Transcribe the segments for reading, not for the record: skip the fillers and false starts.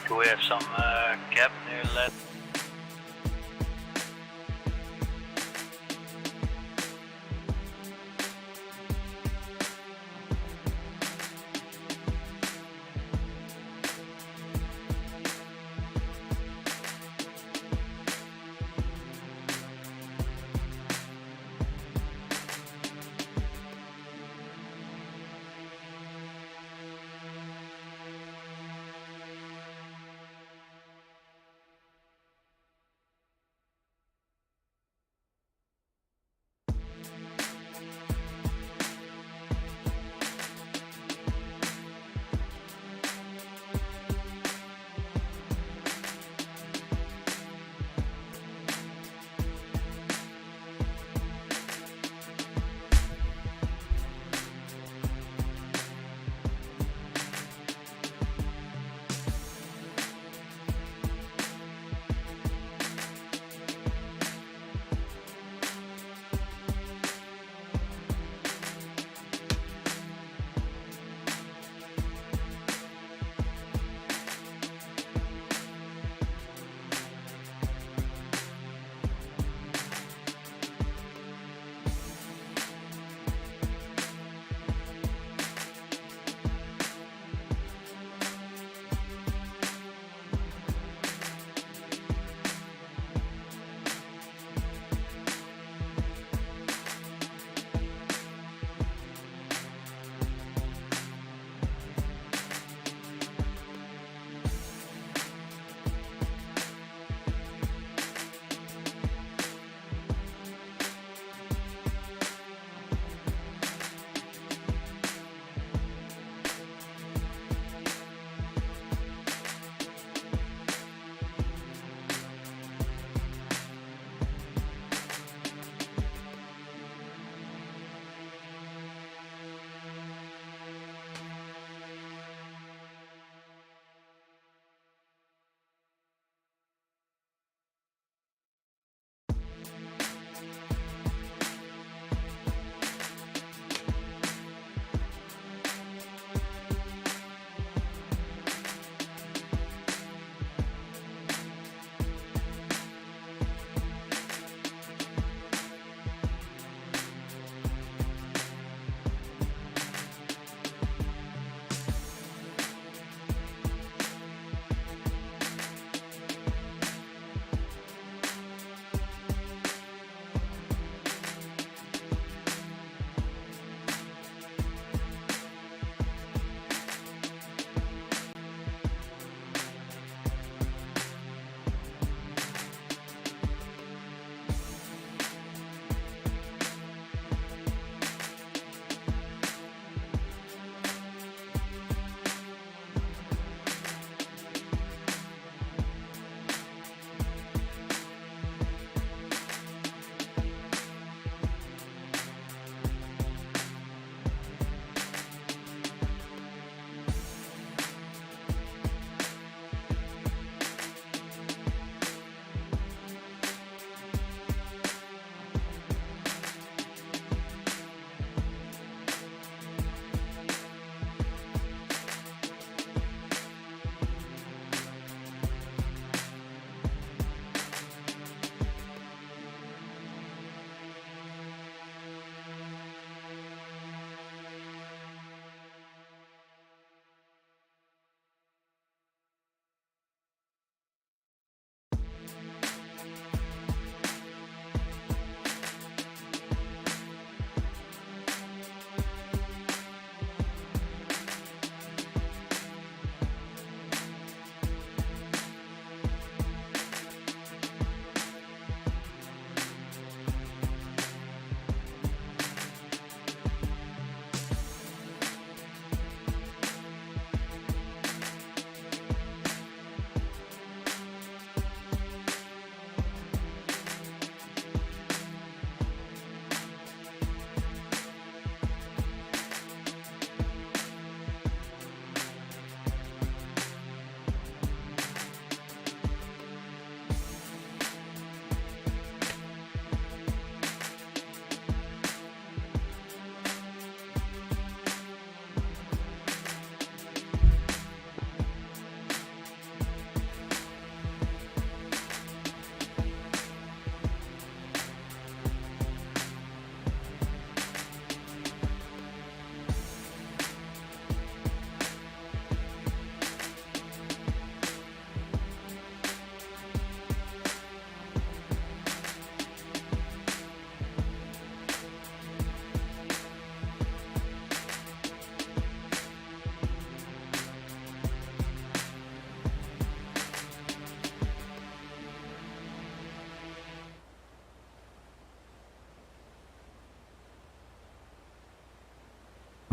Do we have some cap near lead?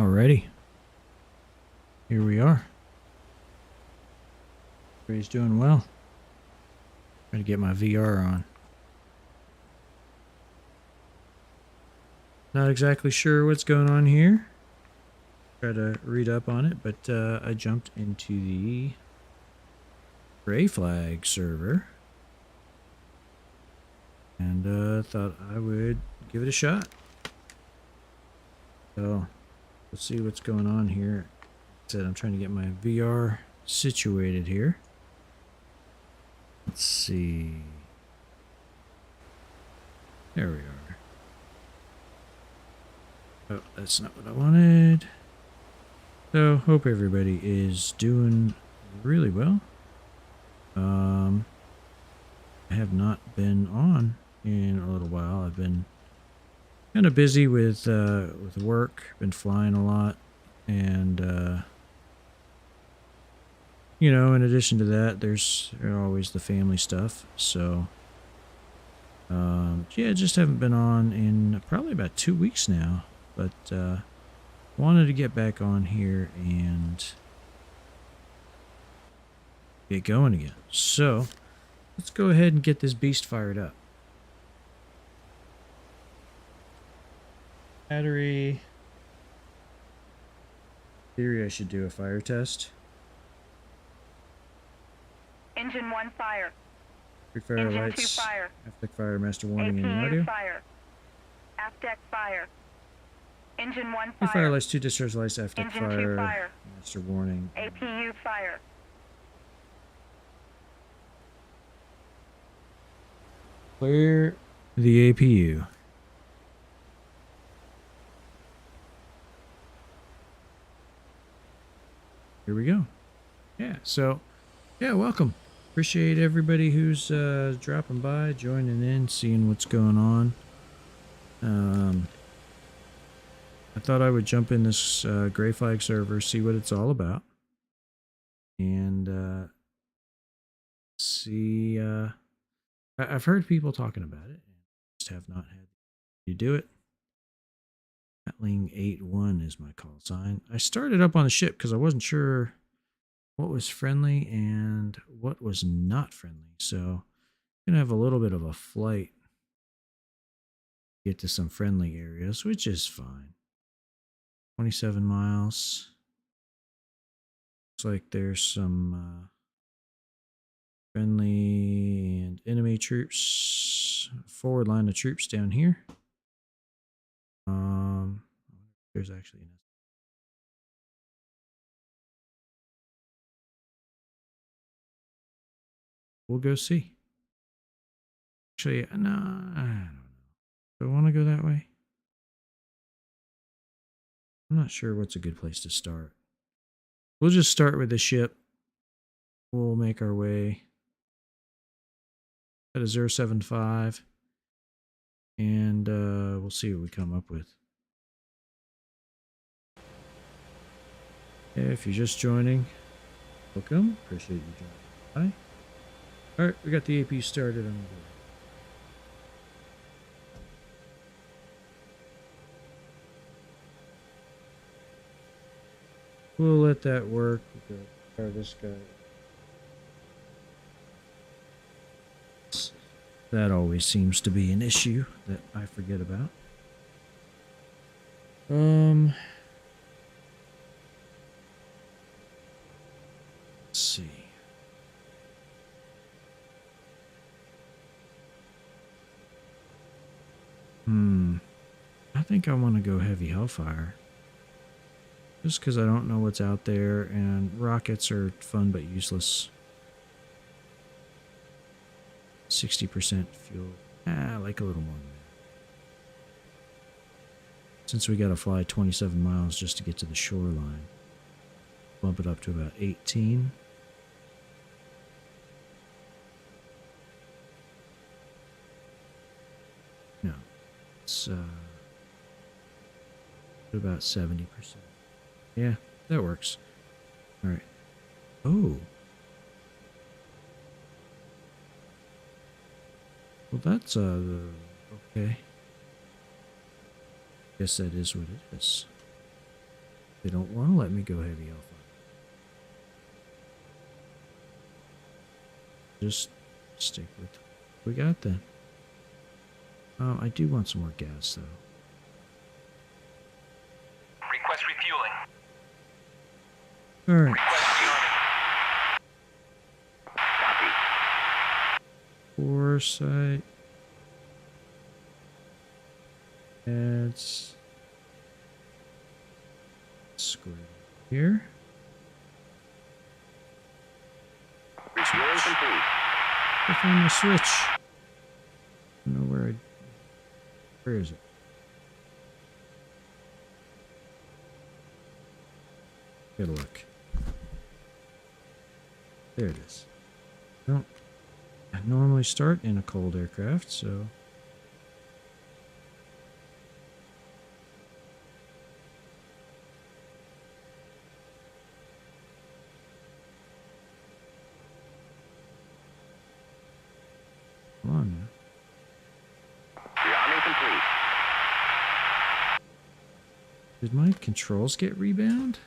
Alrighty. Here we are. Everybody's doing well. Try to get my VR on. Not exactly sure what's going on here. Try to read up on it, but I jumped into the Gray Flag server and thought I would give it a shot. So let's see what's going on here. Like I said, I'm trying to get my VR situated here. Let's see. There we are. Oh, that's not what I wanted. So, hope everybody is doing really well. I have not been on in a little while. I've been kind of busy with work. Been flying a lot, and you know, in addition to that, there's always the family stuff. So, yeah, just haven't been on in probably about 2 weeks now. But wanted to get back on here and get going again. So let's go ahead and get this beast fired up. Battery. Theory, I should do a fire test. Engine 1 fire. Fire Engine lights. 2 fire. Aft deck fire, master warning in the APU audio. fire. Aft deck fire. Engine 1 Fire. fire. Lights, 2 discharge lights, aft deck Engine fire, 2 fire. master warning. APU fire. Clear the APU. Here we go. Yeah, so, yeah, welcome. Appreciate everybody who's dropping by, joining in, seeing what's going on. I thought I would jump in this Gray Flag server, see what it's all about. And see, I've heard people talking about it. Just have not had to do it. Atling 81 is my call sign. I started up on the ship because I wasn't sure what was friendly and what was not friendly. So I'm going to have a little bit of a flight. Get to some friendly areas, which is fine. 27 miles. Looks like there's some friendly and enemy troops. Forward line of troops down here. There's actually an we'll go see. Actually, no, I don't know. Do I want to go that way? I'm not sure what's a good place to start. We'll just start with the ship. We'll make our way at a 075. And we'll see what we come up with. If you're just joining, welcome. Appreciate you joining. Hi. Alright, we got the AP started on the board. We'll let that work. We'll fire this guy. That always seems to be an issue that I forget about. Let's see. I think I want to go heavy hellfire. Just because I don't know what's out there, and rockets are fun but useless. 60% fuel. I like a little more than that. Since we got to fly 27 miles just to get to the shoreline. Bump it up to about 18. No. It's about 70%. Yeah, that works. All right. Oh. Well, that's okay. Guess that is what it is. They don't want to let me go heavy alpha. Just stick with what we got then. I do want some more gas though. Request refueling. All right. Request refueling. Copy. Foresight. It's square here. Refueling complete. I found my switch. I don't know where where is it? Gotta look. There it is. I normally start in a cold aircraft, so come on now. Rearming complete. Did my controls get rebound?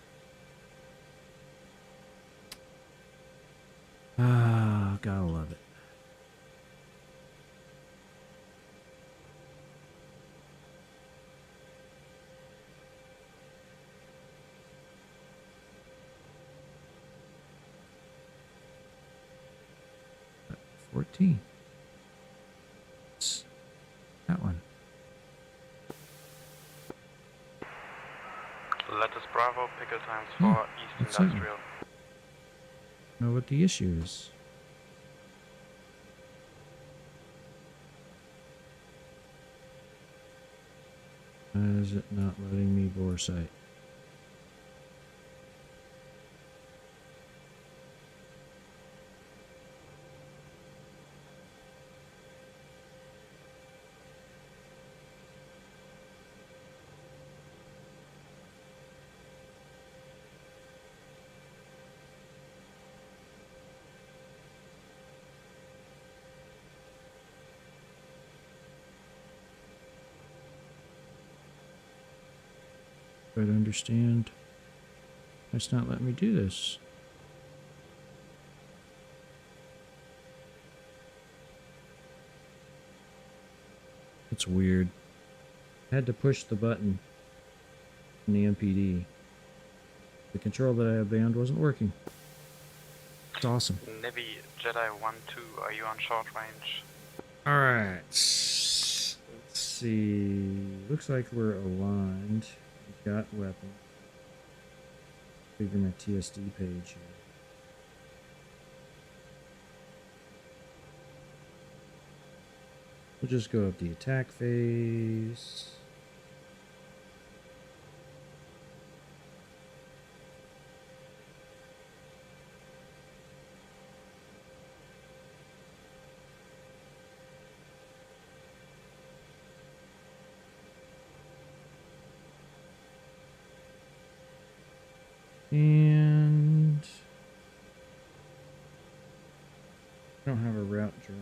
Ah, gotta love it. But 14. It's that one. Lattice Bravo, picker times Hmm, 4, East what's that one? Industrial. Know what the issue is. Why is it not letting me bore sight? Try to understand. It's not letting me do this. It's weird. I had to push the button in the MPD. The control that I have banned wasn't working. It's awesome. Navy Jedi 1-2, are you on short range? Alright. Let's see. Looks like we're aligned. We've got weapons. Figure my TSD page here. We'll just go up the attack phase. And I don't have a route draw.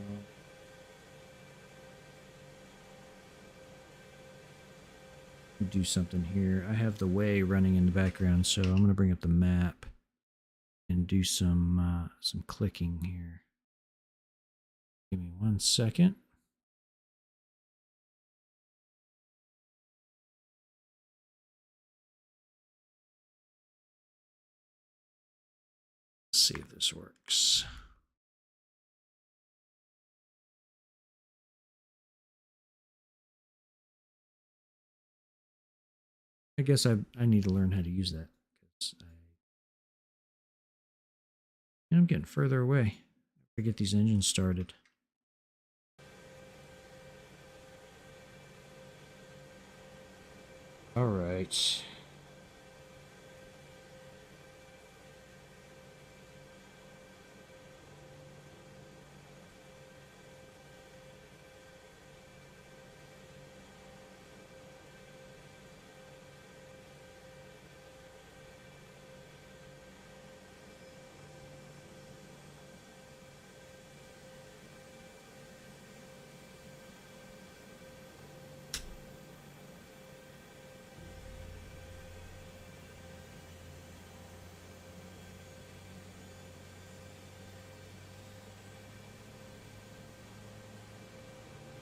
Do something here. I have the way running in the background, so I'm going to bring up the map and do some clicking here. Give me 1 second. Let's see if this works. I guess I need to learn how to use that because I'm getting further away. I get these engines started. All right.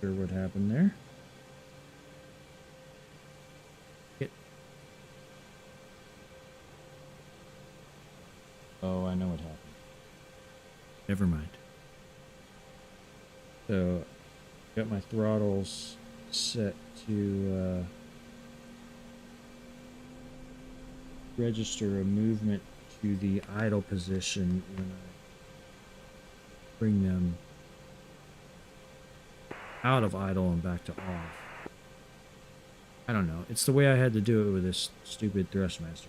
Sure what happened there. Oh, I know what happened. Never mind. So, got my throttles set to register a movement to the idle position when I bring them out of idle and back to off. I don't know. It's the way I had to do it with this stupid Thrustmaster.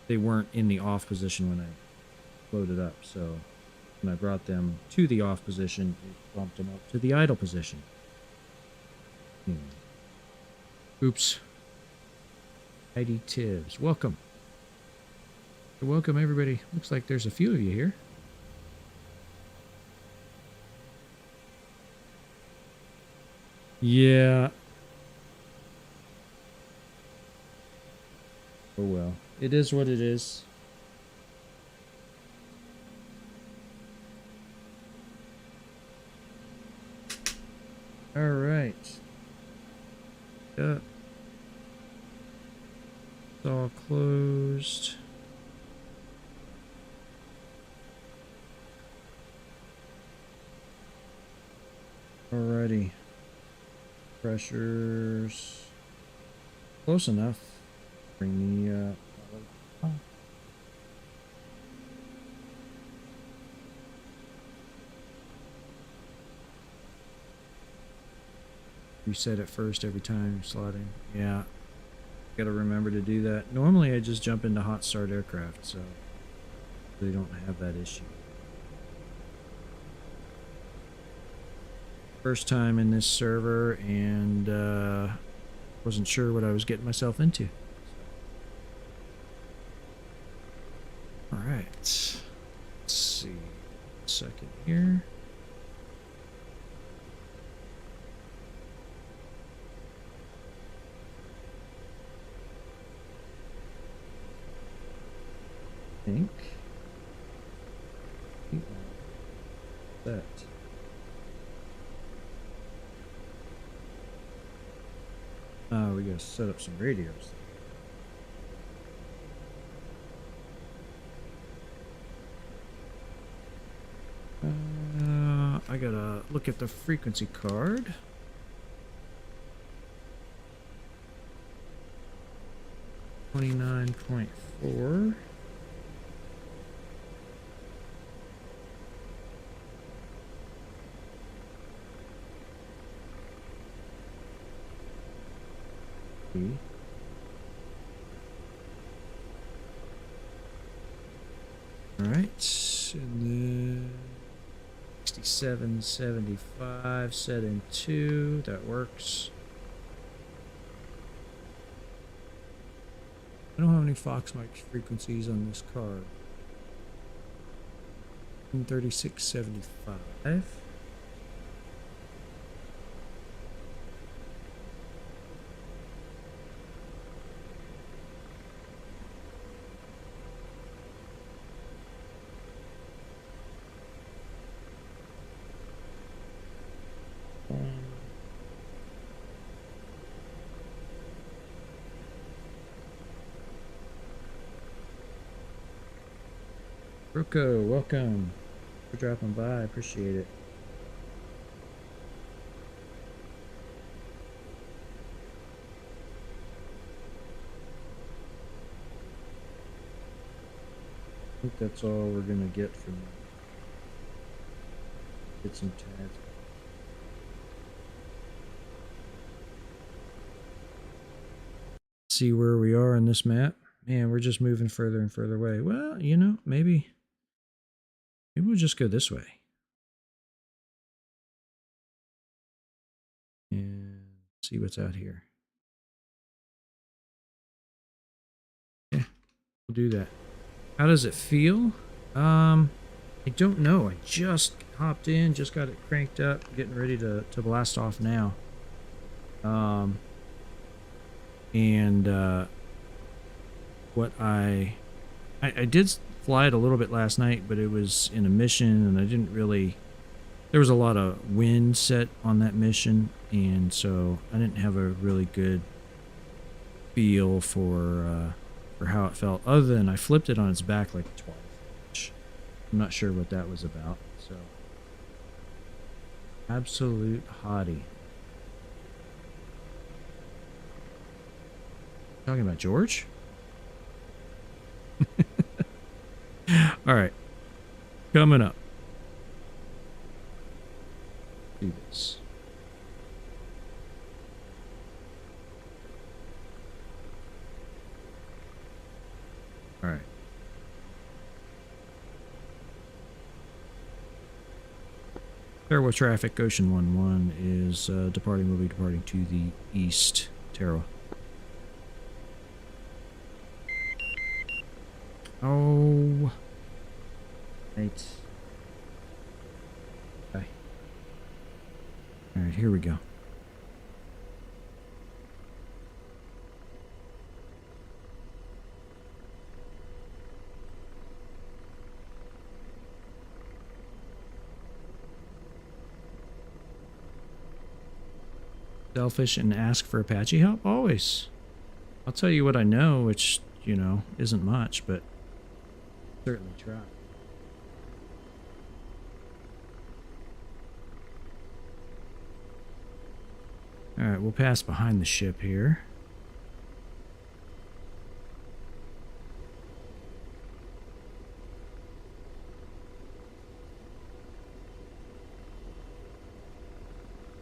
They weren't in the off position when I loaded up, so when I brought them to the off position, it bumped them up to the idle position. Anyway. Oops. Heidi Tibbs, welcome. Welcome everybody. Looks like there's a few of you here. Yeah. Oh well. It is what it is. All right. It's all closed. Alrighty. Pressures close enough. Bring the reset it first every time you're slotting. Yeah. Gotta remember to do that. Normally I just jump into hot start aircraft, so they don't have that issue. First time in this server, and wasn't sure what I was getting myself into. Alright. Let's see. A second here. Think. That. We gotta set up some radios. I gotta look at the frequency card. .4. Alright, and then 6775 set in 2, that works. I don't have any Fox mic frequencies on this card. 3675. Rocco, welcome for dropping by. I appreciate it. I think that's all we're gonna get from get some tags. See where we are in this map. Man, we're just moving further and further away. Well, you know, maybe we'll just go this way. And see what's out here. Yeah, we'll do that. How does it feel? I don't know. I just hopped in, just got it cranked up, getting ready to blast off now. What I did fly it a little bit last night, but it was in a mission, and I didn't really... There was a lot of wind set on that mission, and so I didn't have a really good feel for how it felt, other than I flipped it on its back like twice, which I'm not sure what that was about. So, absolute hottie. Talking about George? All right, coming up. Do this. All right. Tarawa traffic, Ocean 11 is departing. Will be departing to the east. Tarawa. Oh. Right. Okay. All right, here we go. Selfish and ask for Apache help? Always. I'll tell you what I know, which, you know, isn't much, but certainly try. Alright, we'll pass behind the ship here.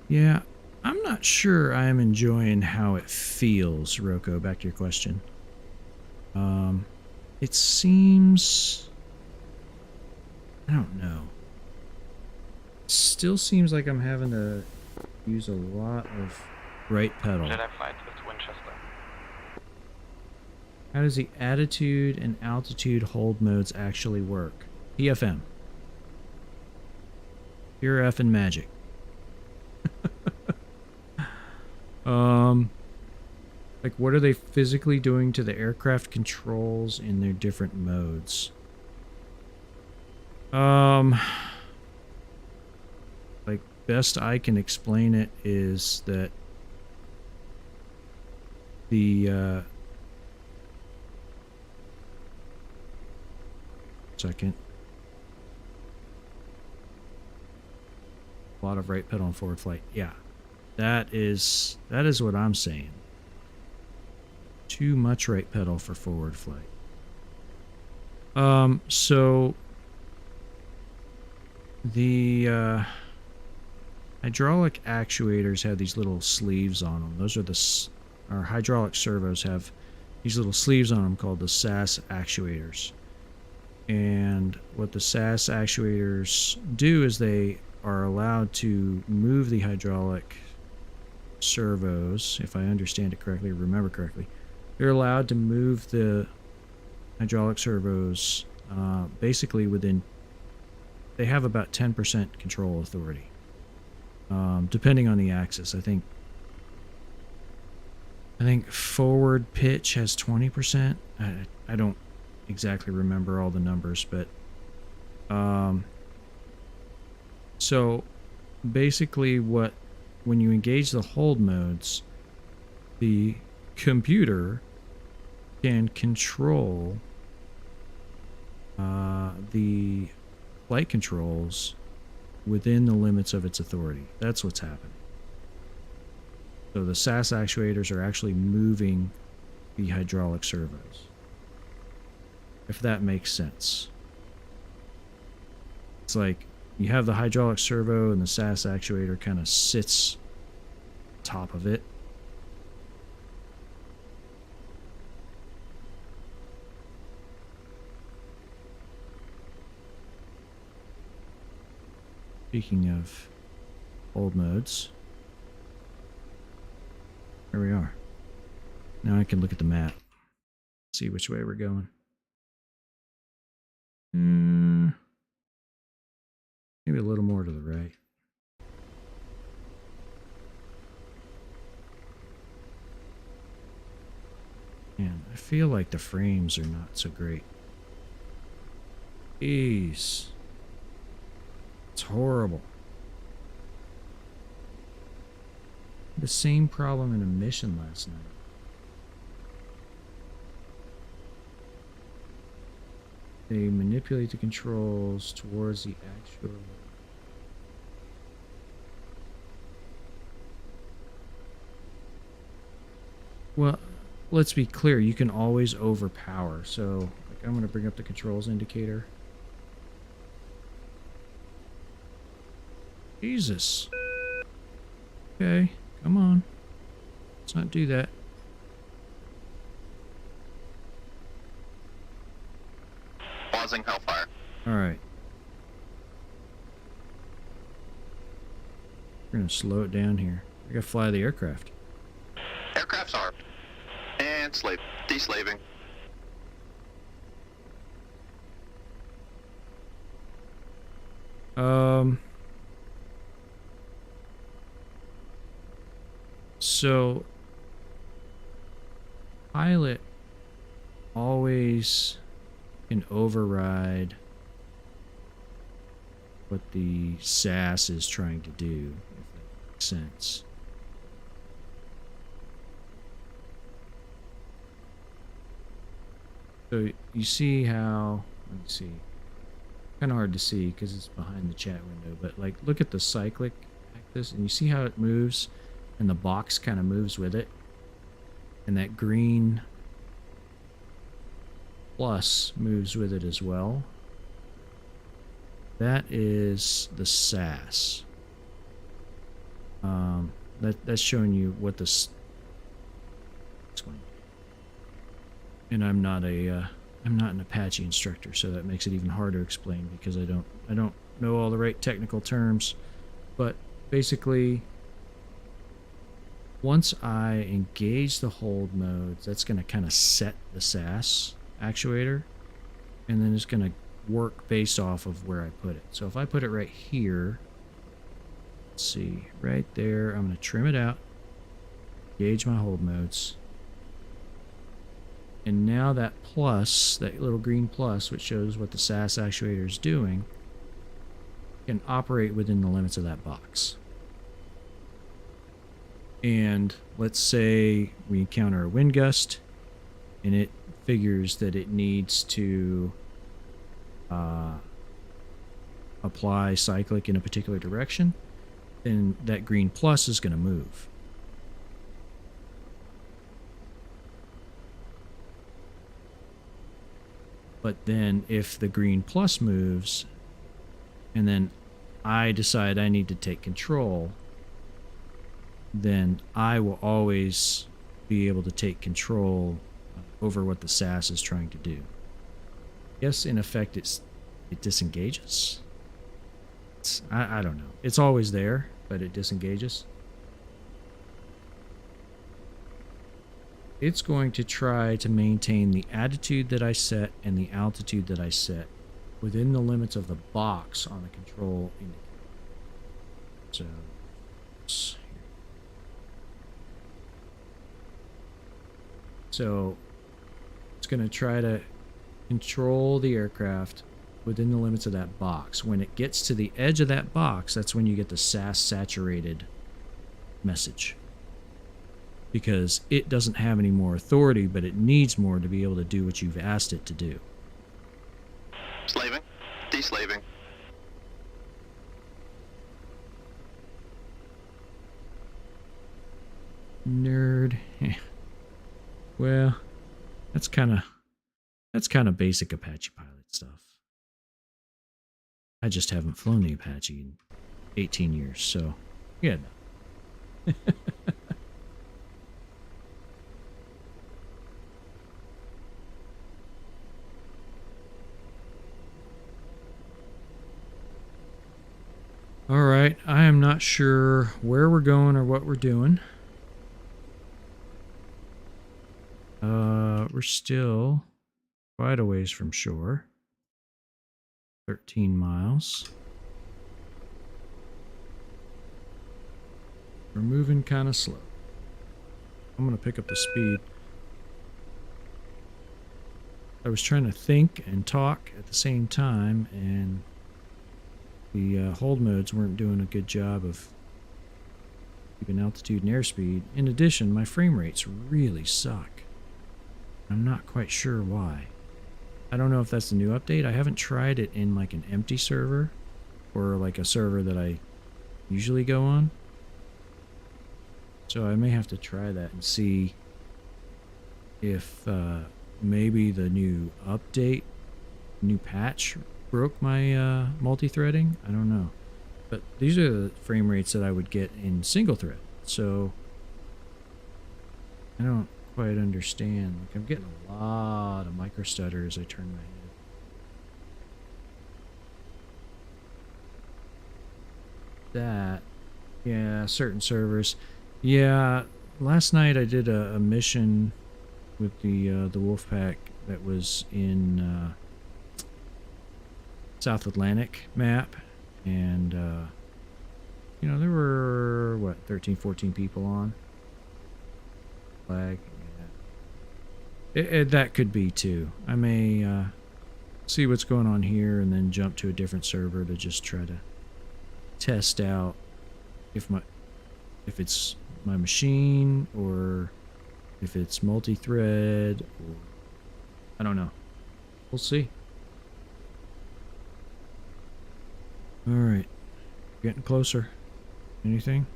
Yeah, I'm not sure I am enjoying how it feels, Roko. Back to your question. It seems... I don't know. Still seems like I'm having to use a lot of right pedal. Jedi flight with Winchester. How does the attitude and altitude hold modes actually work? PFM. Pure effing magic. Like, what are they physically doing to the aircraft controls in their different modes? Like, best I can explain it is that the, second. A lot of right pedal and forward flight. Yeah. That is what I'm saying. Too much right pedal for forward flight. So the hydraulic actuators have these little sleeves on them. Those are our hydraulic servos have these little sleeves on them called the SAS actuators. And what the SAS actuators do is they are allowed to move the hydraulic servos, if I understand it correctly, remember correctly. They're allowed to move the hydraulic servos basically within... They have about 10% control authority, depending on the axis. I think forward pitch has 20%. I don't exactly remember all the numbers, but so basically when you engage the hold modes, the computer can control the flight controls within the limits of its authority. That's what's happening. So the SAS actuators are actually moving the hydraulic servos, if that makes sense. It's like you have the hydraulic servo and the SAS actuator kind of sits on top of it. Speaking of hold modes, here we are. Now I can look at the map, see which way we're going. Maybe a little more to the right. Man, I feel like the frames are not so great. Jeez. It's horrible. The same problem in a mission last night. They manipulate the controls towards the actual... Well, let's be clear. You can always overpower. So, like, I'm going to bring up the controls indicator. Jesus. Okay, come on. Let's not do that. Pausing Hellfire. Alright. We're going to slow it down here. We got to fly the aircraft. Aircraft's armed. And slave. Deslaving. So pilot always can override what the SAS is trying to do, if that makes sense. So you see how, let me see, kind of hard to see because it's behind the chat window, but like look at the cyclic axis and you see how it moves and the box kind of moves with it, and that green plus moves with it as well. That is the SAS. That's showing you what this. And I'm not an Apache instructor, so that makes it even harder to explain because I don't know all the right technical terms. But basically, once I engage the hold modes, that's going to kind of set the SAS actuator, and then it's going to work based off of where I put it. So if I put it right here, let's see, right there, I'm going to trim it out, engage my hold modes, and now that plus, that little green plus, which shows what the SAS actuator is doing, can operate within the limits of that box. And let's say we encounter a wind gust and it figures that it needs to apply cyclic in a particular direction, then that green plus is going to move. But then if the green plus moves and then I decide I need to take control, then I will always be able to take control over what the SAS is trying to do. Yes, in effect, it disengages. I don't know. It's always there, but it disengages. It's going to try to maintain the attitude that I set and the altitude that I set within the limits of the box on the control indicator. So it's going to try to control the aircraft within the limits of that box. When it gets to the edge of that box, that's when you get the SAS saturated message. Because it doesn't have any more authority, but it needs more to be able to do what you've asked it to do. Slaving. Deslaving. Nerd. Well, that's kind of basic Apache pilot stuff. I just haven't flown the Apache in 18 years, so yeah. All right, I am not sure where we're going or what we're doing. We're still quite a ways from shore. 13 miles. We're moving kind of slow. I'm going to pick up the speed. I was trying to think and talk at the same time, and the hold modes weren't doing a good job of keeping altitude and airspeed. In addition, my frame rates really suck. I'm not quite sure why. I don't know if that's the new update. I haven't tried it in like an empty server or like a server that I usually go on. So I may have to try that and see if maybe the new update, new patch broke my multi-threading. I don't know. But these are the frame rates that I would get in single thread. So I don't quite understand. Like, I'm getting a lot of micro stutter as I turn my head. That, yeah, certain servers. Yeah, last night I did a mission with the Wolfpack that was in South Atlantic map, and you know, there were what, 13, 14 people on flag. Yeah. That could be too. I may see what's going on here and then jump to a different server to just try to test out if it's my machine or if it's multi-thread, or I don't know. We'll see. All right, getting closer. Anything?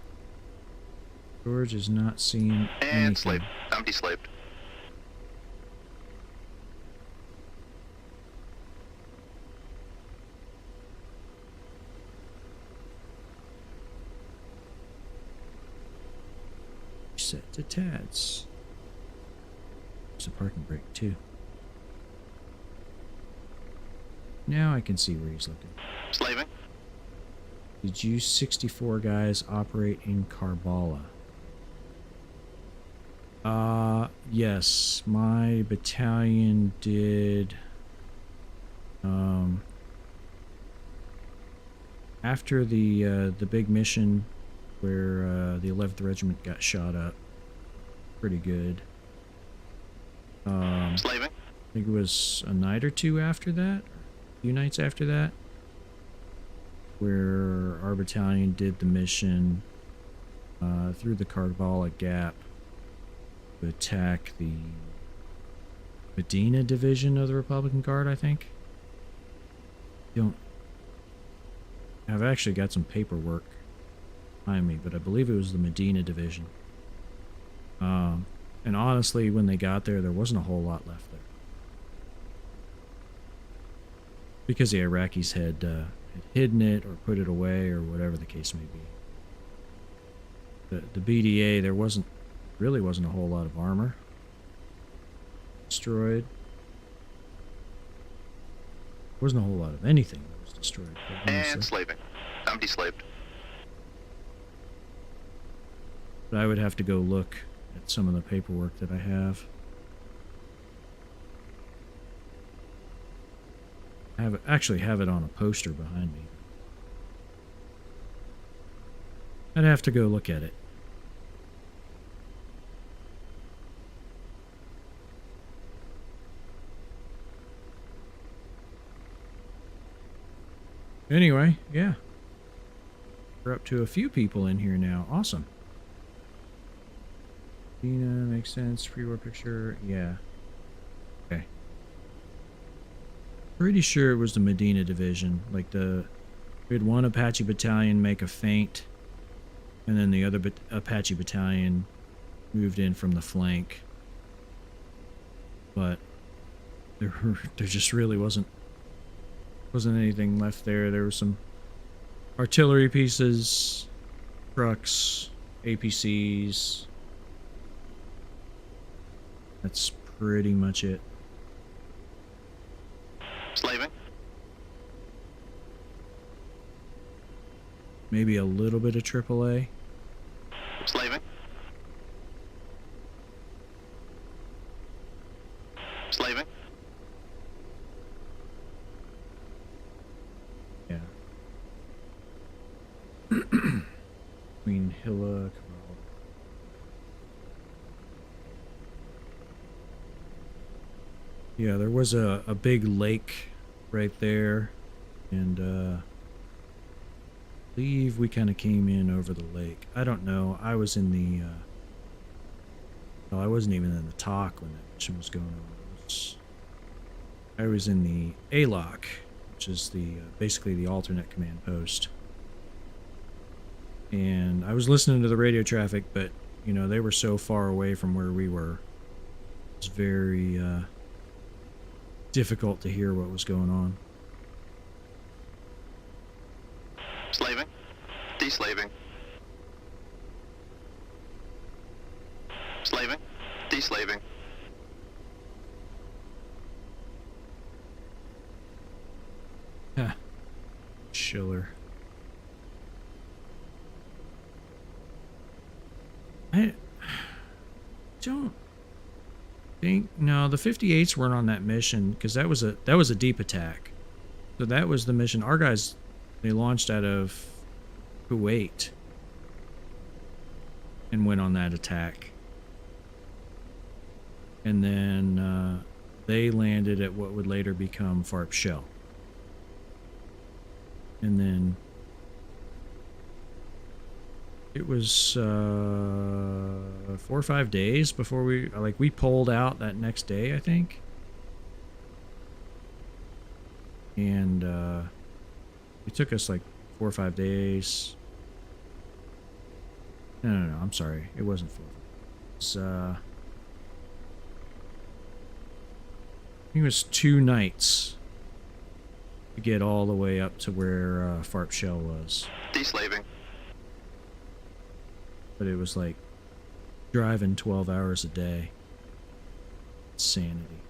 George is not seeing And anything. slaved. I'm deslaved. Set to TADS. There's a parking brake too. Now I can see where he's looking. Slaving. Did you 64 guys operate in Karbala? Yes, my battalion did. After the big mission where the 11th Regiment got shot up pretty good. Slaving. I think it was a night or two after that, a few nights after that, where our battalion did the mission through the Karbala Gap to attack the Medina Division of the Republican Guard, I think. I've actually got some paperwork behind me, but I believe it was the Medina Division. And honestly, when they got there, there wasn't a whole lot left there, because the Iraqis had hidden it or put it away or whatever the case may be. The BDA, there really wasn't a whole lot of armor destroyed. There wasn't a whole lot of anything that was destroyed. And slaving. I'm deslaved. But I would have to go look at some of the paperwork that I have. Actually have it on a poster behind me. I'd have to go look at it. Anyway, yeah. We're up to a few people in here now. Awesome. Dina makes sense. Pre-war picture. Yeah. Okay. Pretty sure it was the Medina Division. Like we had one Apache battalion make a feint, and then the other Apache battalion moved in from the flank. But there just really wasn't anything left there. There were some artillery pieces, trucks, APCs. That's pretty much it. Slaving. Maybe a little bit of AAA. Slaving. Slaving. Yeah. Queen Hilla. Yeah, there was a big lake right there, and I believe we kind of came in over the lake. I don't know. I was in the no, I wasn't even in the talk when that mission was going on. I was in the A-lock, which is the basically the alternate command post. And I was listening to the radio traffic, but you know, they were so far away from where we were. It was very difficult to hear what was going on. Slaving. Deslaving. Slaving. Deslaving. Huh. Schiller. I don't think no, the 58s weren't on that mission because that was a deep attack. So that was the mission. Our guys, they launched out of Kuwait and went on that attack. And then they landed at what would later become Farp Shell. And then it was 4 or 5 days before we pulled out that next day, I think. And it took us like 4 or 5 days. No, I'm sorry. It wasn't 4. It was, I think it was 2 nights to get all the way up to where Farp Shell was. Deslaving. But it was like driving 12 hours a day. Insanity.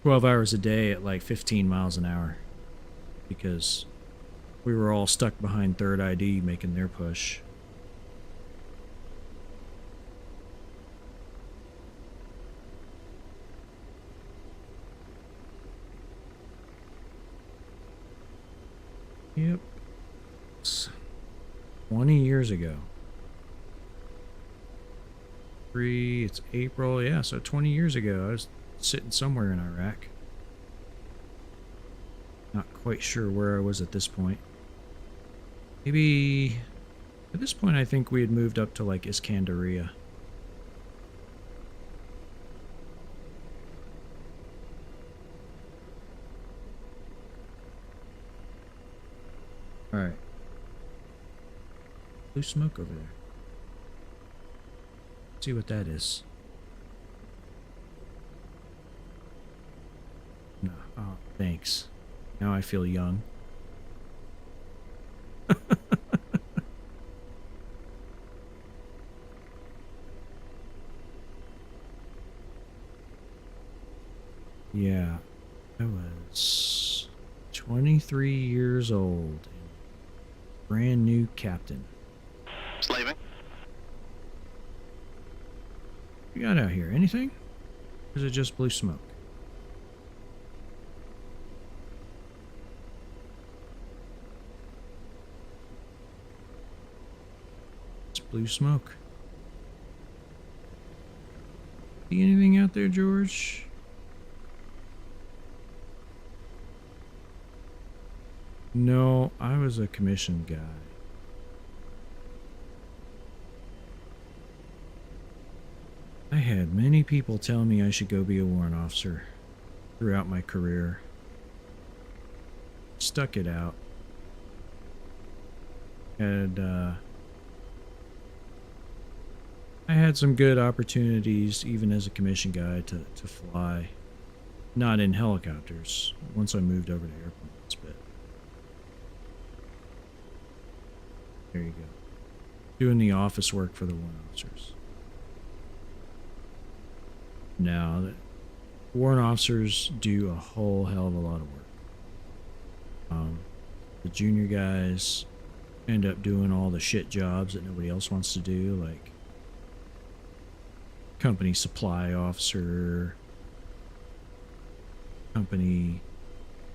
12 hours a day at like 15 miles an hour. Because we were all stuck behind Third ID making their push. Yep. It's 20 years ago. It's April, yeah, so 20 years ago I was sitting somewhere in Iraq. Not quite sure where I was at this point. Maybe at this point I think we had moved up to like Iskandaria. Alright. Blue smoke over there. Let's see what that is. No. Oh, thanks. Now I feel young. Yeah. I was 23 years old. Brand new captain. Slaving. We got out here? Anything? Or is it just blue smoke? It's blue smoke. See anything out there, George? No, I was a commissioned guy. I had many people tell me I should go be a warrant officer throughout my career. Stuck it out. I had some good opportunities, even as a commissioned guy, to fly. Not in helicopters, once I moved over to airplanes, but... There you go. Doing the office work for the warrant officers. Now, the warrant officers do a whole hell of a lot of work. The junior guys end up doing all the shit jobs that nobody else wants to do, like company supply officer, company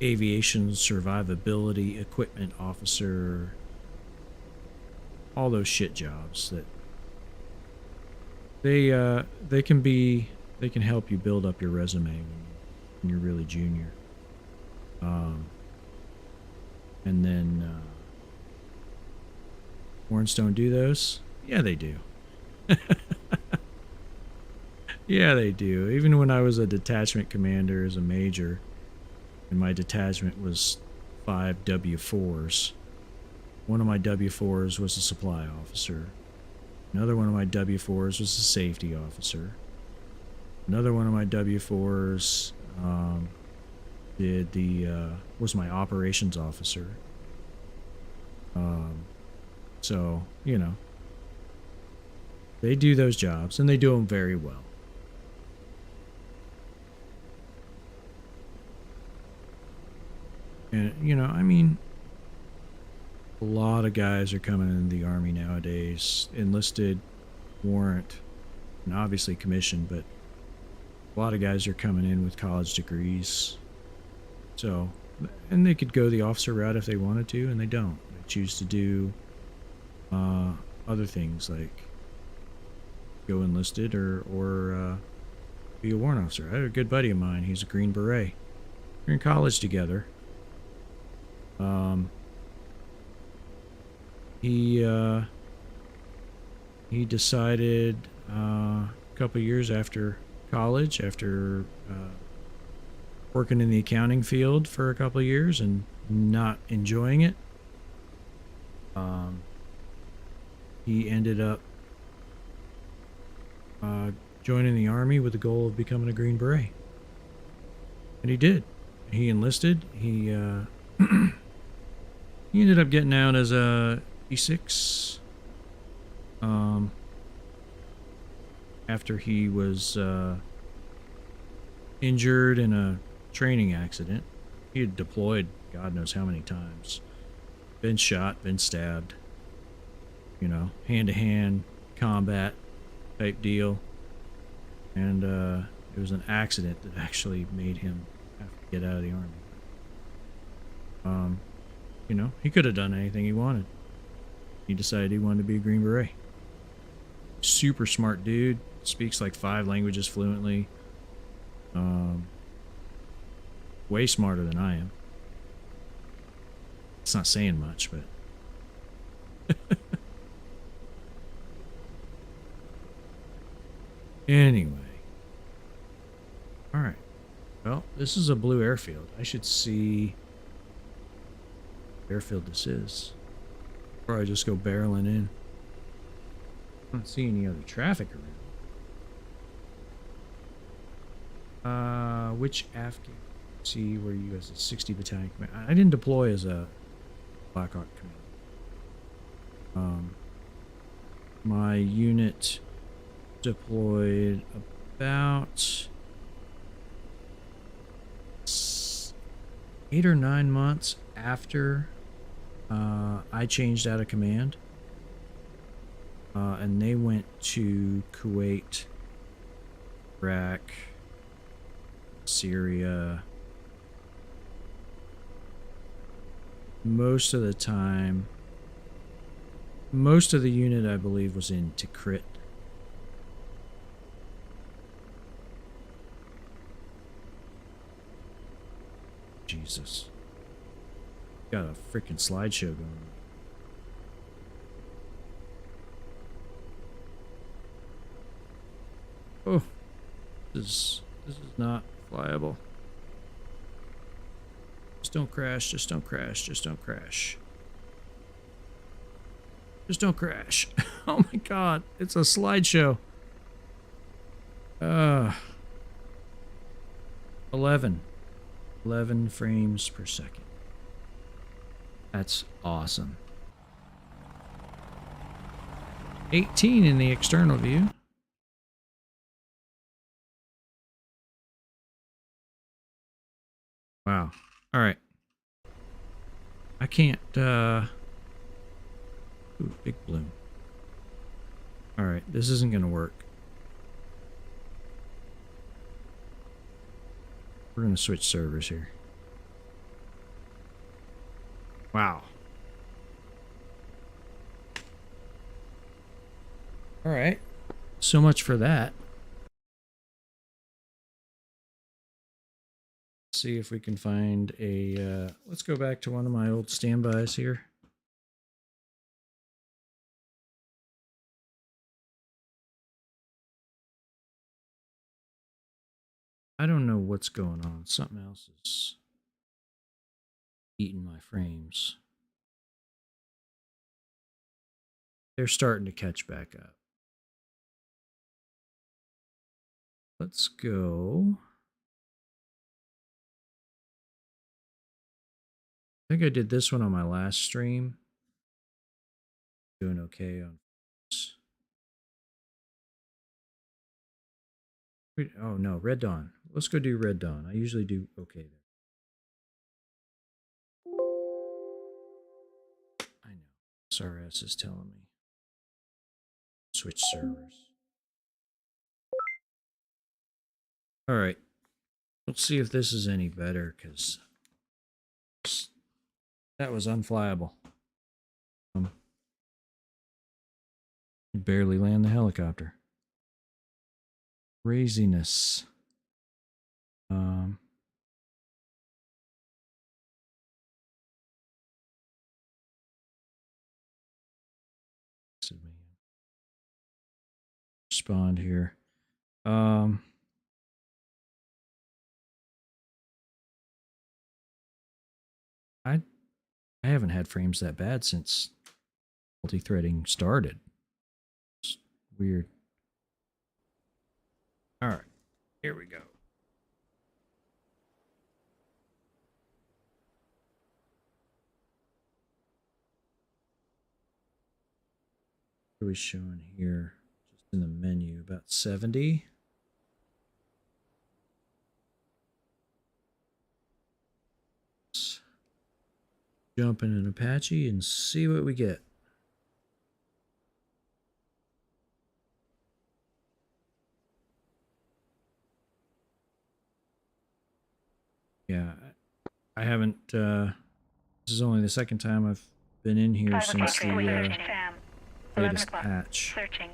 aviation survivability equipment officer, all those shit jobs that they can be they can help you build up your resume when you're really junior. And then warrants don't do those? Yeah, they do. Yeah, they do. Even when I was a detachment commander as a major, and my detachment was 5 W4s. One of my W4s was a supply officer. Another one of my W4s was a safety officer. Another one of my W4s was my operations officer. So, you know, they do those jobs, and they do them very well. And, you know, I mean, a lot of guys are coming into the Army nowadays, enlisted, warrant, and obviously commissioned, but a lot of guys are coming in with college degrees. So, and they could go the officer route if they wanted to, and they don't. They choose to do other things like go enlisted or be a warrant officer. I had a good buddy of mine. He's a Green Beret. We're in college together. He decided a couple years after college, after working in the accounting field for a couple of years and not enjoying it, he ended up joining the Army with the goal of becoming a Green Beret. And he did. He enlisted. He he ended up getting out as a E6 after he was injured in a training accident. He had deployed God knows how many times. Been shot, been stabbed. You know, hand-to-hand combat type deal. And it was an accident that actually made him have to get out of the Army. You know, he could have done anything he wanted. He decided he wanted to be a Green Beret. Super smart dude. Speaks like 5 languages fluently. Way smarter than I am. It's not saying much, but... Anyway. Alright. Well, this is a blue airfield. I should see... airfield this is. Or I just go barreling in. I don't see any other traffic around. Which Afghan? See where you as a 60 battalion command. I didn't deploy as a Black Hawk command. My unit deployed about 8 or 9 months after I changed out of command, and they went to Kuwait, Iraq, Syria. Most of the time, most of the unit I believe was in Tikrit. Jesus. Got a freaking slideshow going on. Oh, this is not flyable. Just don't crash, just don't crash, just don't crash. Just don't crash. Oh my god, it's a slideshow. 11 frames per second. That's awesome. 18 in the external view. Wow. All right. I can't, ooh, big bloom. All right. This isn't going to work. We're going to switch servers here. Wow. All right. So much for that. See if we can find a, let's go back to one of my old standbys here. I don't know what's going on. Something else is eating my frames. They're starting to catch back up. Let's go. I think I did this one on my last stream. Doing okay on. Oh no, Red Dawn. Let's go do Red Dawn. I usually do okay there. I know. SRS is telling me. Switch servers. All right. Let's see if this is any better, because that was unflyable. Barely land the helicopter. Craziness. Respond here. I haven't had frames that bad since multi-threading started. It's weird. All right, here we go. What are we showing here? Just in the menu, about 70. Let's jump in an Apache and see what we get. Yeah, I haven't, this is only the second time I've been in here since the latest patch. Searching.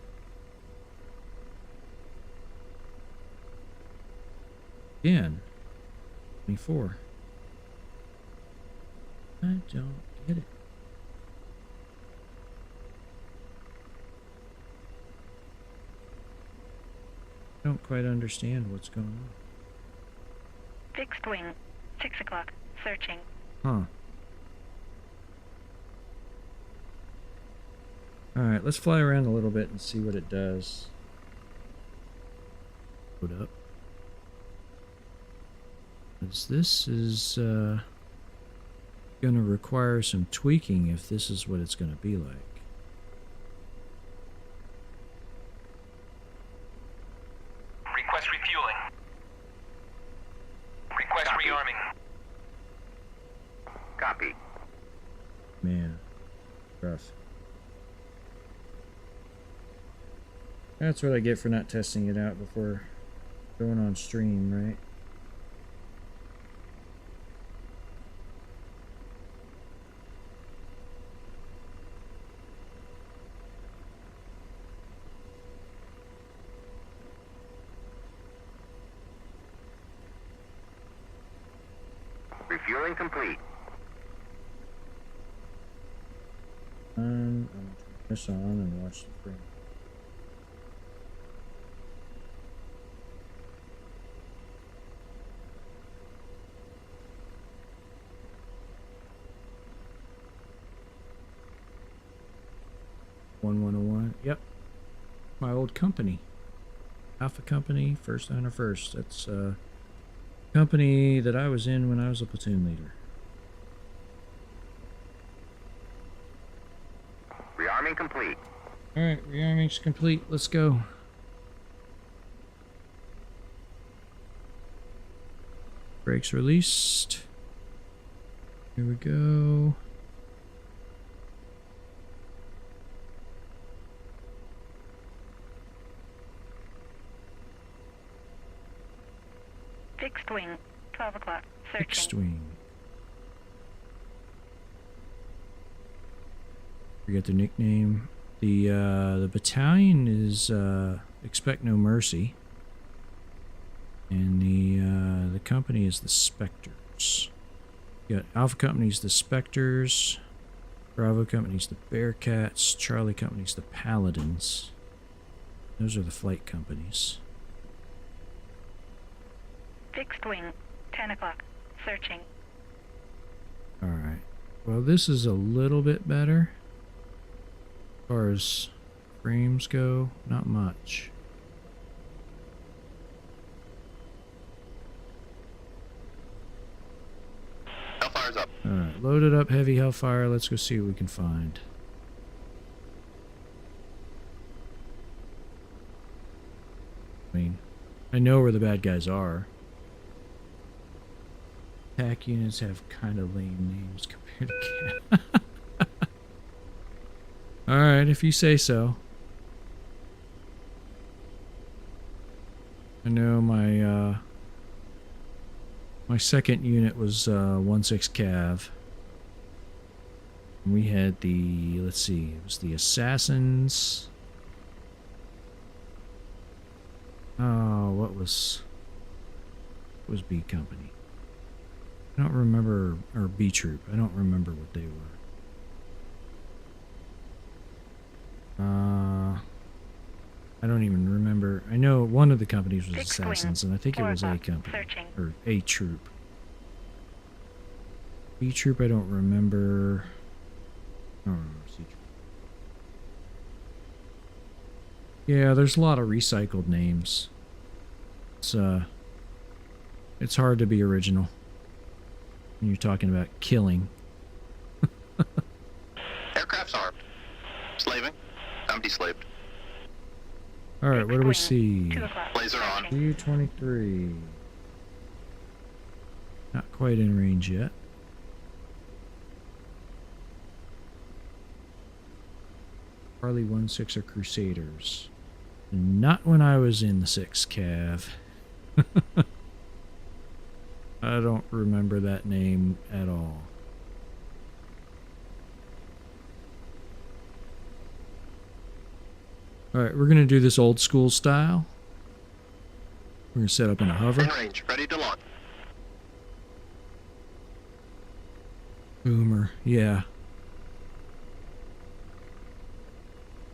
Again, 24. I don't get it. I don't quite understand what's going on. Fixed wing. 6 o'clock. Searching. Huh. Alright, let's fly around a little bit and see what it does. Load up. This is going to require some tweaking if this is what it's going to be like. Request refueling. Request rearming. Copy. Man, rough. That's what I get for not testing it out before going on stream, right? Refueling complete. I'm gonna turn this on and watch the frame. Yep, my old company, Alpha Company, First Honor First. That's a company that I was in when I was a platoon leader. Rearming complete. All right, rearming's complete. Let's go. Brakes released. Here we go. Fixed wing. 12 o'clock. Searching. Fixed wing. Forget the nickname. The battalion is Expect No Mercy, And the company is the Spectres. You got Alpha Company's the Spectres, Bravo Company's the Bearcats, Charlie Company's the Paladins. Those are the flight companies. Fixed wing, 10 o'clock. Searching. Alright. Well, this is a little bit better. As far as frames go, not much. Hellfire's up. Alright, loaded up heavy Hellfire. Let's go see what we can find. I mean, I know where the bad guys are. Attack units have kind of lame names compared to Cat. Alright, if you say so. I know my second unit was 1-6 Cav. And we had the, let's see, it was the Assassins. Oh, what was B Company? I don't remember, or B Troop. I don't remember what they were. I don't even remember. I know one of the companies was Fixed Assassins, wing, and I think it 4 was A o'clock. Company. Searching. Or A Troop. B Troop, I don't remember. I don't remember C Troop. Yeah, there's a lot of recycled names. It's hard to be original when you're talking about killing. Aircraft's armed. Slaving. I'm deslaved. Alright, what do we Wing, see? 2 o'clock. Laser on. Searching. U-23. Not quite in range yet. Charlie 1-6 are Crusaders. Not when I was in the 6 Cav. I don't remember that name at all. Alright, we're going to do this old school style. We're going to set up in a hover. In range. Ready to launch. Boomer, yeah.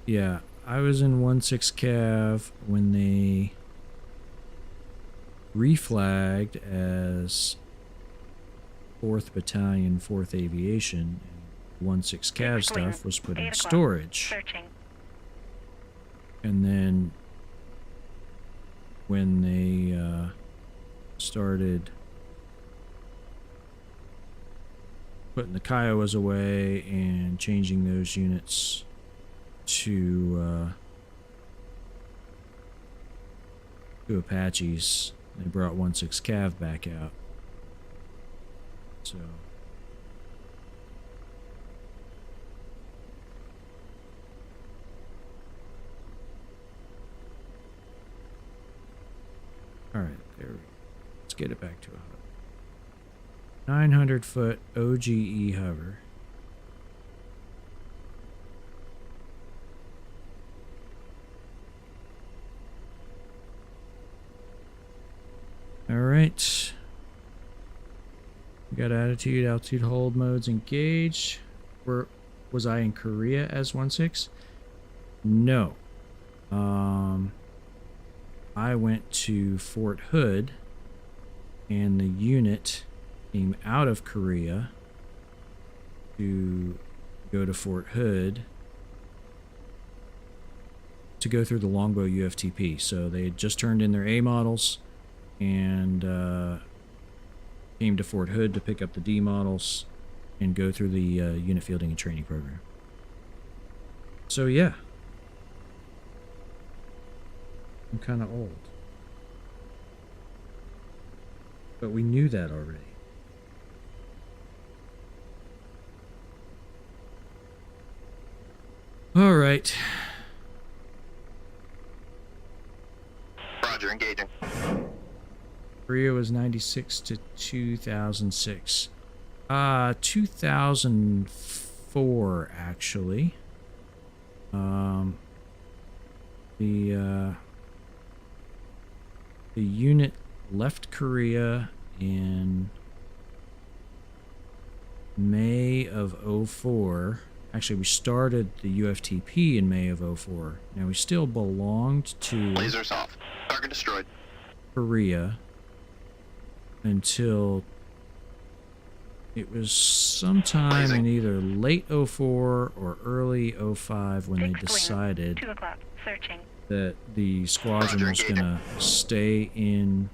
Yeah, I was in 1-6 Cav when they reflagged as 4th Battalion, 4th Aviation. And 1-6 Cav Fixed wing, stuff was put 8 in o'clock. storage. Searching. And then when they started putting the Kiowas away and changing those units to Apaches, they brought 1-6 Cav back out. So alright, there we go. Let's get it back to a hover. 900 foot OGE hover. Alright. We got attitude, altitude, hold modes engaged. Was I in Korea as 1-6? No. I went to Fort Hood, and the unit came out of Korea to go to Fort Hood to go through the Longbow UFTP. So they had just turned in their A models and came to Fort Hood to pick up the D models and go through the unit fielding and training program. So yeah, I'm kind of old, but we knew that already. All right. Roger, engaging. Korea was 96 to 2006. 2004 actually. The unit left Korea in May of '04. Actually, we started the UFTP in May of '04. Now, we still belonged to Lasers off. Target destroyed. Korea until it was sometime in either late '04 or early '05 when they Fixed wing, decided 2 o'clock. Searching. that the squadron Roger, was going to stay in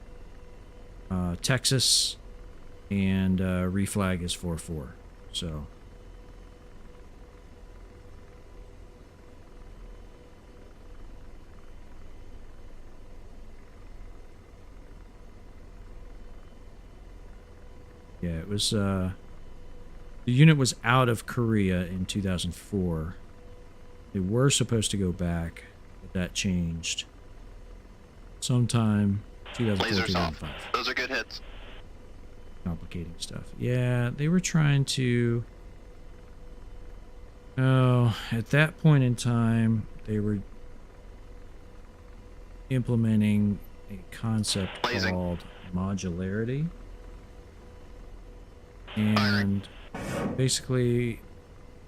Texas and reflag as 4-4. So yeah, it was the unit was out of Korea in 2004. They were supposed to go back, but that changed sometime 2004, Lasers off. 2005. Those are good hits. Complicating stuff. Yeah, they were trying to... Oh, at that point in time, they were implementing a concept Blazing. called modularity. And basically,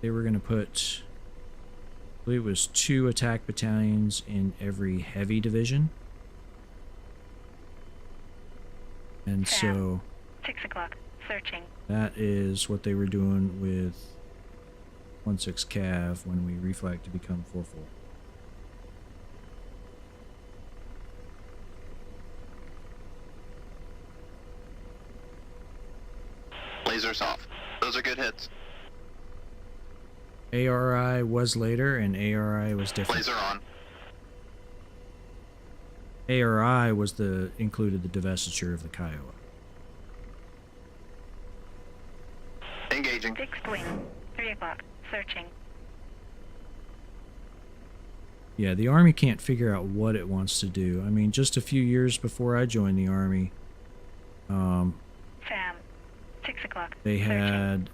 they were going to put... I believe it was 2 attack battalions in every heavy division. And so... 6 o'clock. Searching. that is what they were doing with 1-6 Cav when we reflagged to become 4-4. Lasers off. Those are good hits. ARI was later, and ARI was different. Laser on. ARI was included the divestiture of the Kiowa. Engaging. Fixed wing. 3 o'clock. Searching. Yeah, the Army can't figure out what it wants to do. I mean, just a few years before I joined the Army, Sam. 6 o'clock. they Searching. had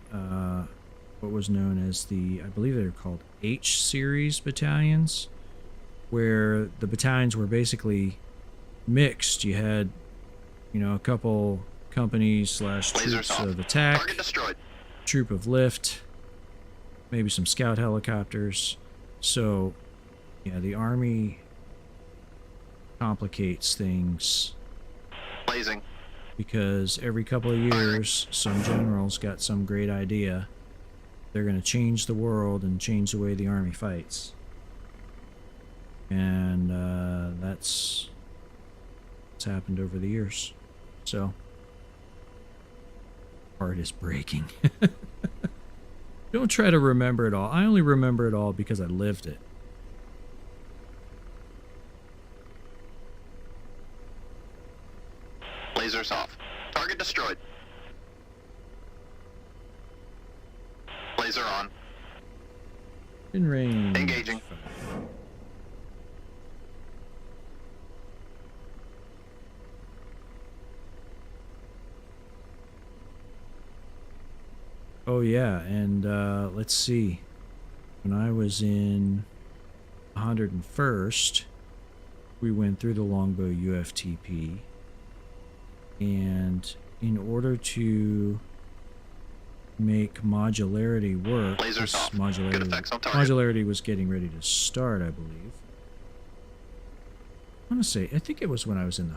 what was known as I believe they were called H-series battalions, where the battalions were basically mixed. You had, a couple companies / Lasers troops off. of attack, Target destroyed. troop of lift, maybe some scout helicopters. So, yeah, the Army complicates things Blazing. because every couple of years, some generals got some great idea. They're going to change the world and change the way the Army fights. And that's what's happened over the years. So, heart is breaking. Don't try to remember it all. I only remember it all because I lived it. Lasers off. Target destroyed. Laser on. In range. Engaging. Oh yeah, and let's see. When I was in 101st, we went through the Longbow UFTP, and in order to make modularity work, Lasers this off. Good effects on target. modularity was getting ready to start, I believe. I want to say, I think it was when I was in the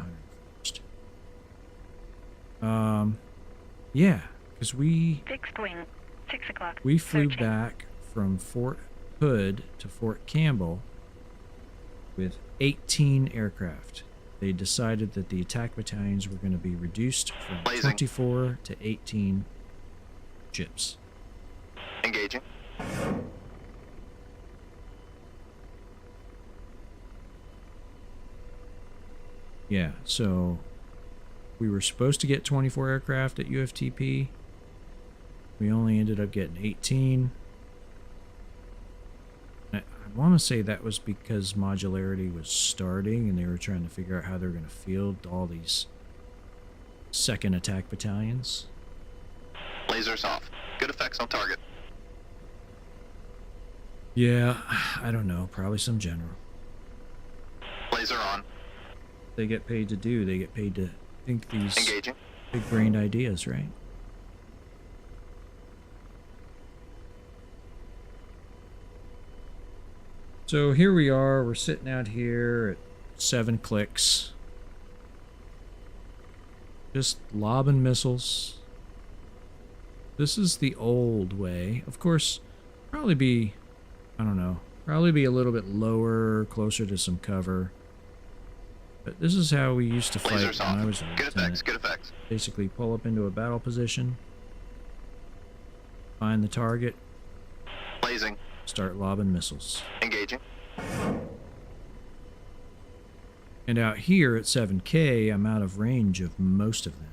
101st. Yeah, because Fixed wing. 6 o'clock. we flew Searching. back from Fort Hood to Fort Campbell with 18 aircraft. They decided that the attack battalions were going to be reduced from Blazing. 24 to 18 ships. Engaging. Yeah, so we were supposed to get 24 aircraft at UFTP. We only ended up getting 18. I want to say that was because modularity was starting and they were trying to figure out how they were going to field all these second attack battalions. Lasers off. Good effects on target. Yeah, I don't know. Probably some general. Laser on. They get paid to do. They get paid to think these Engaging. big-brained ideas, right? So here we are. We're sitting out here at 7 clicks. Just lobbing missiles. This is the old way. Of course, probably be, I don't know, probably be a little bit lower, closer to some cover. But this is how we used to fight Lasers when off. I was a Good effects, lieutenant. good effects. Basically, pull up into a battle position, find the target, Blazing. start lobbing missiles. Engaging. And out here at 7K, I'm out of range of most of them.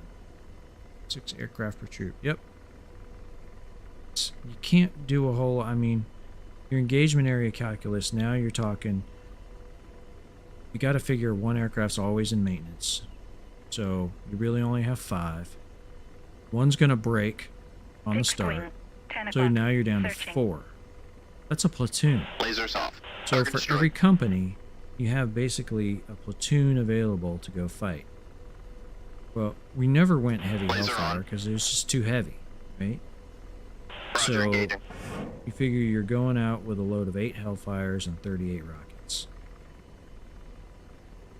6 aircraft per troop. Yep. You can't do a whole... I mean, your engagement area calculus, now you're talking... You got to figure 1 aircraft's always in maintenance. So, you really only have 5. 1's going to break on the Fixed start. wing, 10 So o'clock. now you're down to Searching. 4. That's a platoon. Lasers off. So Target for destroyed. every company, you have basically a platoon available to go fight. Well, we never went heavy Laser hellfire on. because it was just too heavy, right? Roger, So engaging. you figure you're going out with a load of 8 hellfires and 38 rockets.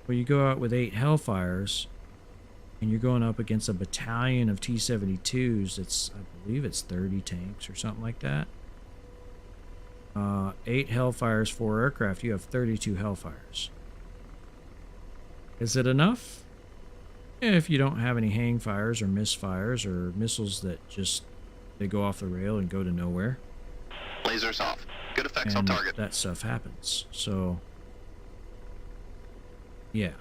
Well, you go out with 8 hellfires, and you're going up against a battalion of T-72s. It's, I believe it's 30 tanks or something like that. 8 hellfires, 4 aircraft. You have 32 hellfires. Is it enough? If you don't have any hang fires or misfires or missiles that just they go off the rail and go to nowhere, Lasers off. Good effects on and target. that stuff happens. So yeah,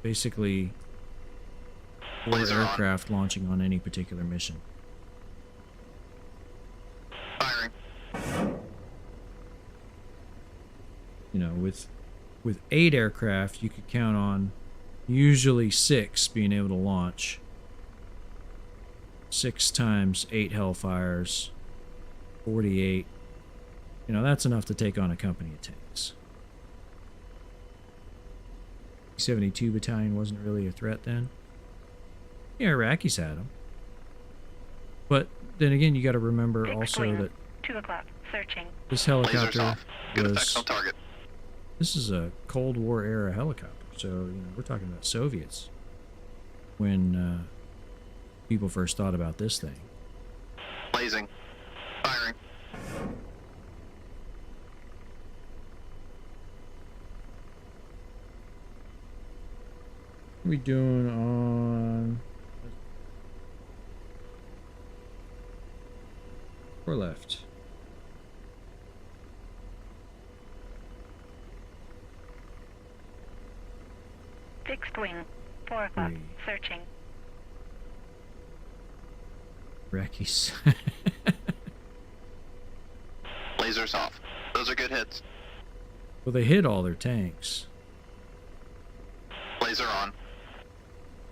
basically 4 Laser on. aircraft launching on any particular mission. Firing. You know, with 8 aircraft, you could count on usually 6 being able to launch. 6 times 8 hellfires, 48. You know, that's enough to take on a company of tanks. 72 battalion wasn't really a threat then. Yeah, Iraqis had them. But then again, you got to remember Fixed also wing, that 2 o'clock. Searching. this Lasers helicopter off. Good effects was... on target. This is a Cold War era helicopter, so you know we're talking about Soviets when people first thought about this thing. Blazing. Firing. What are we doing on or left? Fixed wing, 4 o'clock. 3. Searching. Iraqis. Lasers off. Those are good hits. Well, they hit all their tanks. Laser on.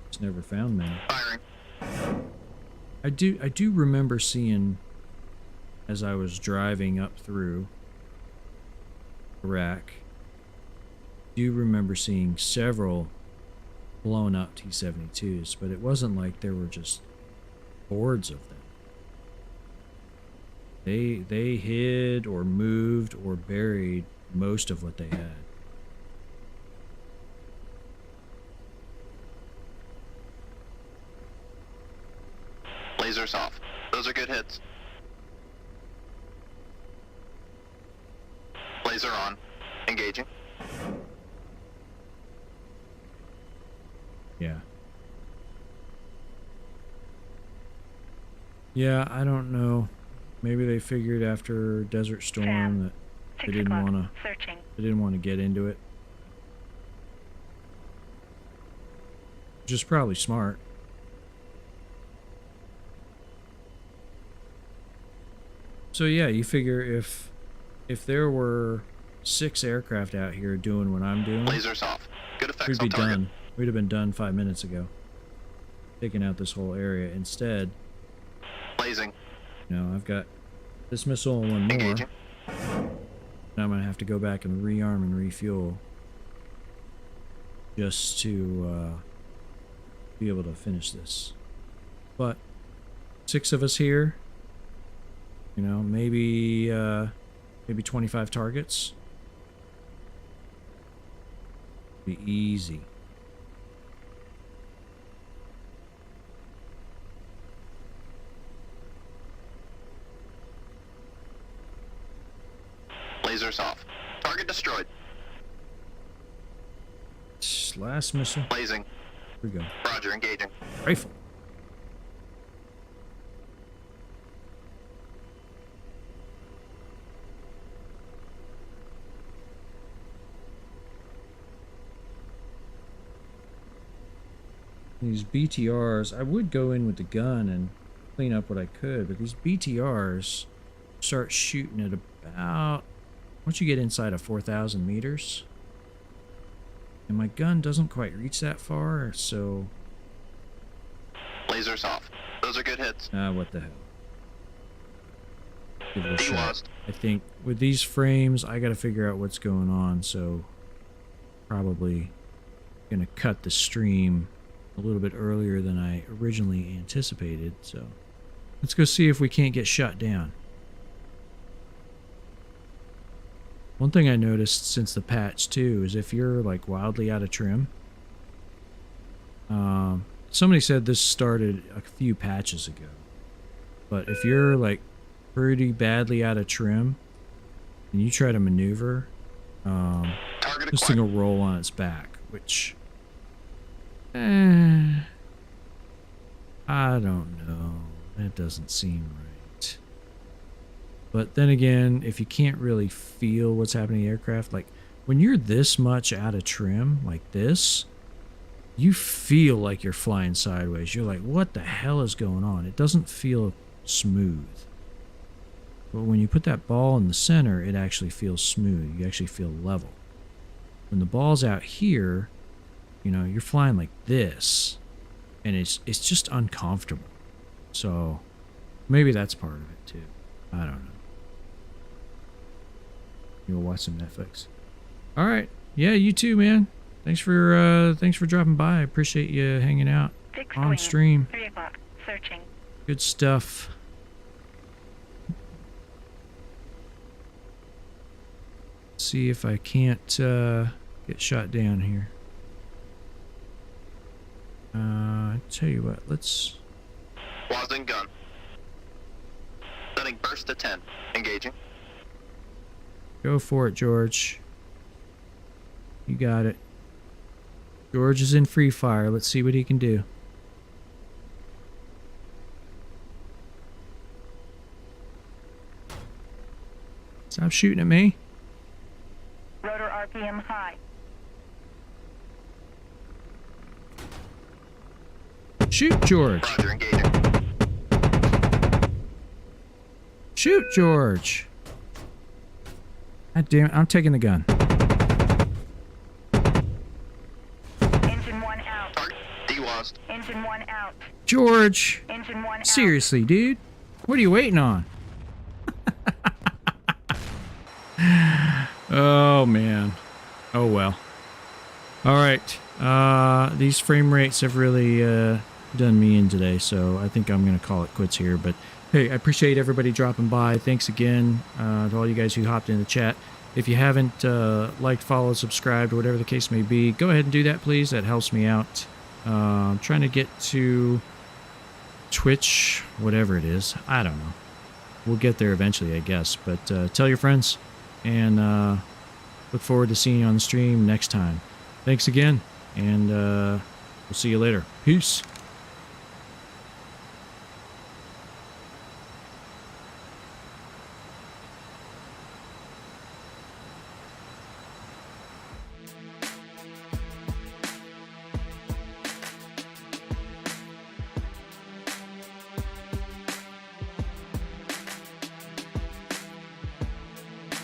Just never found many. Firing. I do remember seeing, as I was driving up through Iraq, do remember seeing several blown up T-72s, but it wasn't like there were just hordes of them. They hid or moved or buried most of what they had. Lasers off. Those are good hits. Laser on. Engaging. Yeah. Yeah, I don't know. Maybe they figured after Desert Storm Sam, that 6 they didn't o'clock. want to. Searching. They didn't want to get into it. Which is probably smart. So yeah, you figure if there were 6 aircraft out here doing what I'm doing, Lasers off. Good effects we'd be on target. done. We'd have been done 5 minutes ago. Taking out this whole area. Instead, Blazing. you know, I've got this missile and 1 more. Engaging. Now I'm going to have to go back and rearm and refuel just to be able to finish this. But 6 of us here, you know, maybe 25 targets. Be easy. Lasers off. Target destroyed. Last missile. Blazing. Here we go. Roger, engaging. Rifle. These BTRs, I would go in with the gun and clean up what I could, but these BTRs start shooting at about, once you get inside of 4,000 meters, and my gun doesn't quite reach that far, so... Lasers off. Those are good hits. what the hell. Give it a shot. D-lost. I think with these frames, I gotta figure out what's going on, so probably gonna cut the stream a little bit earlier than I originally anticipated, so let's go see if we can't get shut down. One thing I noticed since the patch too is if you're like wildly out of trim, somebody said this started a few patches ago, but if you're like pretty badly out of trim and you try to maneuver, this thing will roll on its back, which I don't know. That doesn't seem right. But then again, if you can't really feel what's happening in the aircraft, like when you're this much out of trim, like this, you feel like you're flying sideways. You're like, what the hell is going on? It doesn't feel smooth. But when you put that ball in the center, it actually feels smooth. You actually feel level. When the ball's out here, you know, you're flying like this, and it's just uncomfortable. So maybe that's part of it too. I don't know. You'll watch some Netflix. All right, yeah, you too, man. Thanks for dropping by. I appreciate you hanging out on stream. 3 o'clock. Searching. Good stuff. See if I can't get shot down here. Tell you what, let's... Wasn't gun. Setting burst to 10. Engaging. Go for it, George. You got it. George is in free fire. Let's see what he can do. Stop shooting at me. Rotor RPM high. Shoot, George. Roger, engaging. Shoot, George. God damn it, I'm taking the gun. Engine 1 out. Target D-lost. Engine 1 out. George. Engine 1 out. Seriously, dude. What are you waiting on? Oh, man. Oh, well. All right. These frame rates have really done me in today, so I think I'm going to call it quits here. But, hey, I appreciate everybody dropping by. Thanks again to all you guys who hopped in the chat. If you haven't liked, followed, subscribed, or whatever the case may be, go ahead and do that, please. That helps me out. I'm trying to get to Twitch, whatever it is. I don't know. We'll get there eventually, I guess. But tell your friends, and look forward to seeing you on the stream next time. Thanks again, and we'll see you later. Peace.